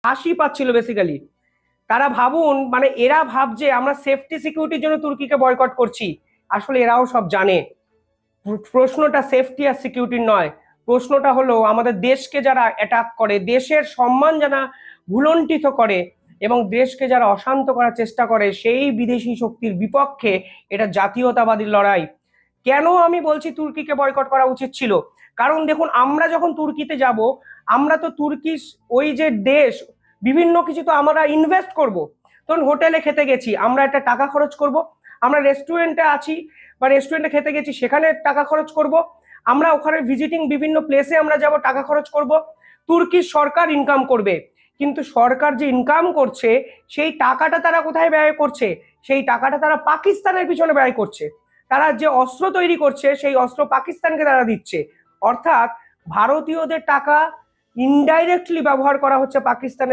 হাসি পাচ্ছিল বেসিক্যালি। তারা ভাবুন, মানে এরা ভাবছে আমরা সেফটি সিকিউরিটির জন্য তুর্কিকে বয়কট করছি। আসলে এরাও সব জানে প্রশ্নটা সেফটি আর সিকিউরিটির নয়। প্রশ্নটা হলো আমাদের দেশকে যারা অ্যাটাক করে, দেশের সম্মান যারা ভুলণ্ঠিত করে এবং দেশকে যারা অশান্ত করার চেষ্টা করে, সেই বিদেশি শক্তির বিপক্ষে এটা জাতীয়তাবাদী লড়াই। কেন আমি বলছি তুর্কিকে বয়কট করা উচিত ছিল? কারণ দেখুন, আমরা যখন তুর্কিতে যাব, আমরা তো তুর্কি ওই যে দেশ, বিভিন্ন কিছু তো আমরা ইনভেস্ট করব। তখন হোটেলে খেতে গেছি, আমরা একটা টাকা খরচ করব। আমরা রেস্টুরেন্টে আছি বা রেস্টুরেন্টে খেতে গেছি, সেখানে টাকা খরচ করব। আমরা ওখানে ভিজিটিং বিভিন্ন প্লেসে আমরা যাব, টাকা খরচ করব। তুর্কির সরকার ইনকাম করবে, কিন্তু সরকার যে ইনকাম করছে সেই টাকাটা তারা কোথায় ব্যয় করছে? সেই টাকাটা তারা পাকিস্তানের পিছনে ব্যয় করছে। তারা যে অস্ত্র তৈরি করছে সেই অস্ত্র পাকিস্তানকে তারা দিচ্ছে। অর্থাৎ ভারতীয়দের টাকা ইনডাইরেক্টলি ব্যবহার করা হচ্ছে পাকিস্তানের